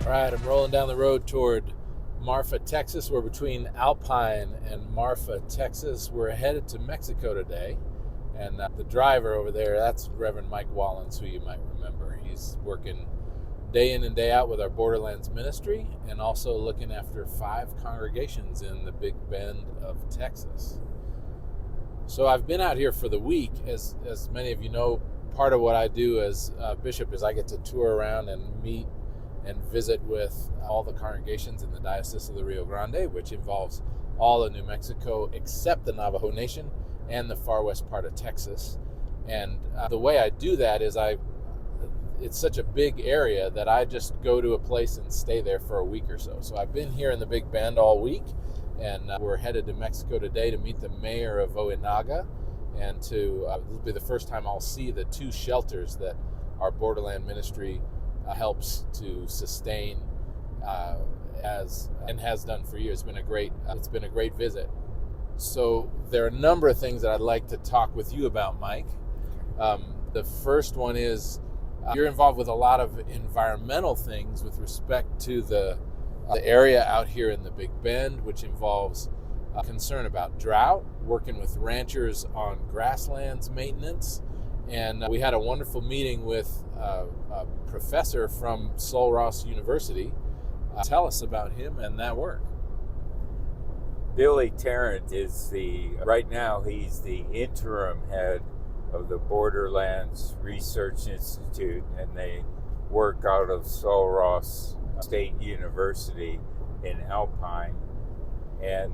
All right, I'm rolling down the road toward Marfa, Texas. We're between Alpine and Marfa, Texas. We're headed to Mexico today. And the driver over there, that's Reverend Mike Wallens, who you might remember. He's working day in and day out with our Borderlands Ministry and also looking after 5 congregations in the Big Bend of Texas. So I've been out here for the week. As many of you know, part of what I do as bishop is I get to tour around and meet and visit with all the congregations in the Diocese of the Rio Grande, which involves all of New Mexico except the Navajo Nation and the far west part of Texas. And the way I do that is it's such a big area that I just go to a place and stay there for a week or so. So I've been here in the Big Bend all week, and we're headed to Mexico today to meet the mayor of Ojinaga, and this will be the first time I'll see the 2 shelters that our Borderland Ministry helps to sustain and has done for years. It's been a great visit. So there are a number of things that I'd like to talk with you about, Mike. The first one is you're involved with a lot of environmental things with respect to the area out here in the Big Bend, which involves concern about drought, working with ranchers on grasslands maintenance. And we had a wonderful meeting with a professor from Sul Ross University. Tell us about him and that work. Billy Tarrant right now he's the interim head of the Borderlands Research Institute, and they work out of Sul Ross State University in Alpine. And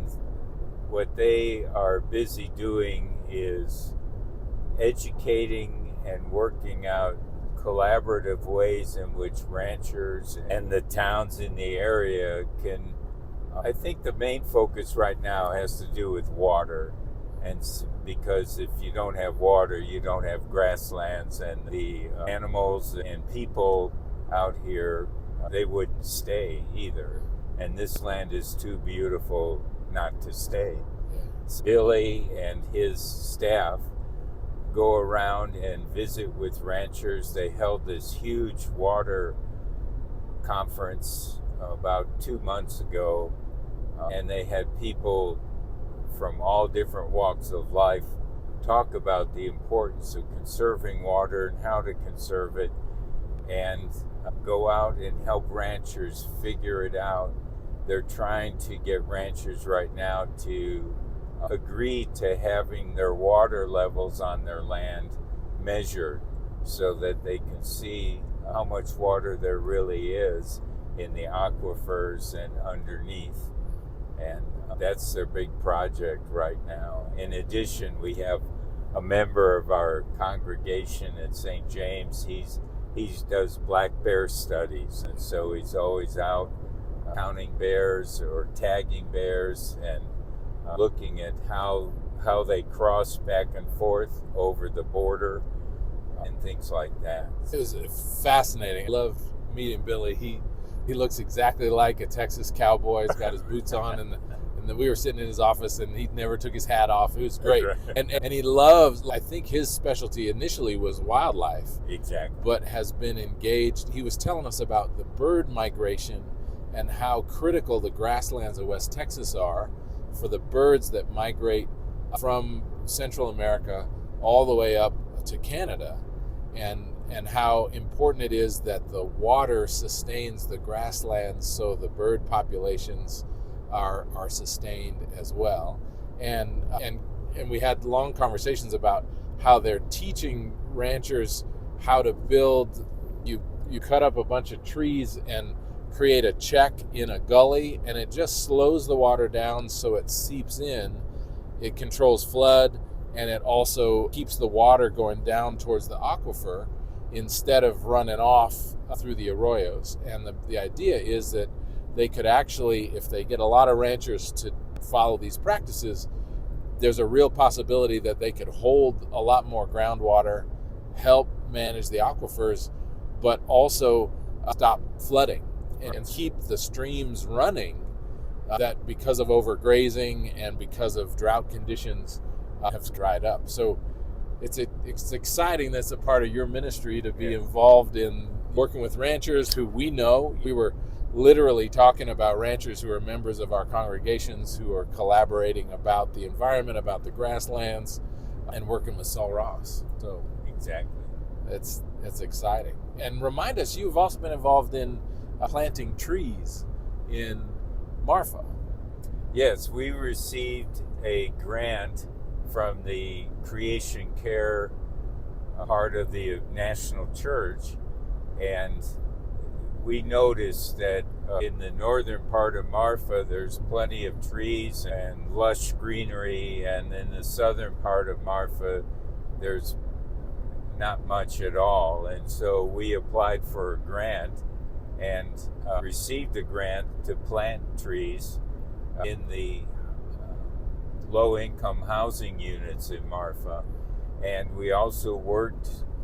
what they are busy doing is educating and working out collaborative ways in which ranchers and the towns in the area can. I think the main focus right now has to do with water, and because if you don't have water, you don't have grasslands, and the animals and people out here, they wouldn't stay either. And this land is too beautiful not to stay. So Billy and his staff go around and visit with ranchers. They held this huge water conference about 2 months ago, and they had people from all different walks of life talk about the importance of conserving water and how to conserve it, and go out and help ranchers figure it out. They're trying to get ranchers right now to agree to having their water levels on their land measured so that they can see how much water there really is in the aquifers and underneath. And that's their big project right now. In addition, we have a member of our congregation at St. James. He does black bear studies, and so he's always out counting bears or tagging bears and looking at how they cross back and forth over the border and things like that. It was fascinating. I love meeting Billy. He looks exactly like a Texas cowboy. He's got his boots on, and we were sitting in his office, and he never took his hat off. It was great. Right. And he loves, I think his specialty initially was wildlife. Exactly. But has been engaged. He was telling us about the bird migration and how critical the grasslands of West Texas are for the birds that migrate from Central America all the way up to Canada, and how important it is that the water sustains the grasslands so the bird populations are sustained as well. And we had long conversations about how they're teaching ranchers how to build. You cut up a bunch of trees and create a check in a gully, and it just slows the water down so it seeps in. It controls flood, and it also keeps the water going down towards the aquifer instead of running off through the arroyos. And the idea is that they could actually, if they get a lot of ranchers to follow these practices, there's a real possibility that they could hold a lot more groundwater, help manage the aquifers, but also stop flooding and keep the streams running that because of overgrazing and because of drought conditions have dried up. So it's exciting that's a part of your ministry to be involved in working with ranchers who we know. We were literally talking about ranchers who are members of our congregations who are collaborating about the environment, about the grasslands, and working with Saul Ross. So exactly, it's exciting. And remind us, you've also been involved in planting trees in Marfa. Yes, we received a grant from the Creation Care part of the National Church, and we noticed that in the northern part of Marfa there's plenty of trees and lush greenery, and in the southern part of Marfa there's not much at all. And so we applied for a grant and received a grant to plant trees in the low-income housing units in Marfa. And we also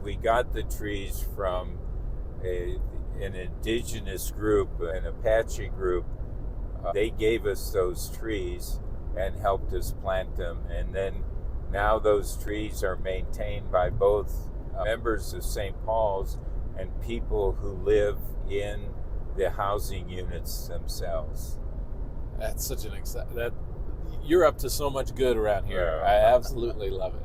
we got the trees from an indigenous group, an Apache group. They gave us those trees and helped us plant them. And then now those trees are maintained by both members of St. Paul's and people who live in the housing units themselves. That's such an you're up to so much good around here. I absolutely love it.